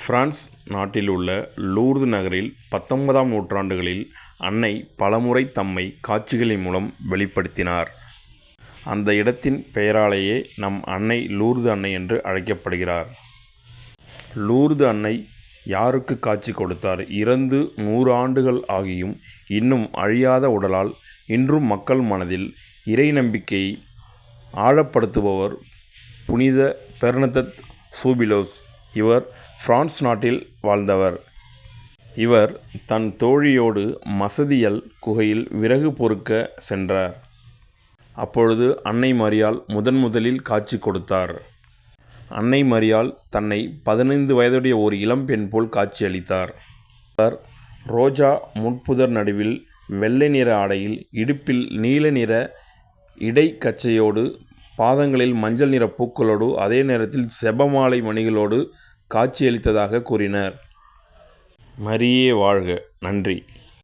France நாட்டில் உள்ள Lourdes நகரில் 19ஆம் நூற்றாண்டுகளில் அன்னை பலமுறை தம்மை காட்சிகளின் மூலம் வெளிப்படுத்தினார். அந்த இடத்தின் பெயராலேயே நம் அன்னை லூர்து அன்னை என்று அழைக்கப்படுகிறார். லூர்து அன்னை யாருக்கு காட்சி கொடுத்தார்? இறந்து 100 ஆண்டுகள் ஆகியும் இன்னும் அழியாத உடலால் இன்றும் மக்கள் மனதில் இறை நம்பிக்கையை ஆழப்படுத்துபவர் புனித பெர்னதத் சூபிலோஸ். இவர் பிரான்ஸ் நாட்டில் வாழ்ந்தவர். இவர் தன் தோழியோடு மசதியல் குகையில் விறகு பொறுக்க சென்றார். அப்பொழுது அன்னை மரியாள் முதலில் காட்சி கொடுத்தார். அன்னை மரியாள் தன்னை 15 வயதுடைய ஒரு இளம்பெண் போல் காட்சியளித்தார். அவர் ரோஜா முட்புதர் நடுவில் வெள்ளை நிற ஆடையில், இடுப்பில் நீல நிற இடைக்கச்சையோடு, பாதங்களில் மஞ்சள் நிற பூக்களோடு, அதே நேரத்தில் செபமாலை மணிகளோடு காட்சியளித்ததாக கூறினர். மரியே வாழ்க! நன்றி.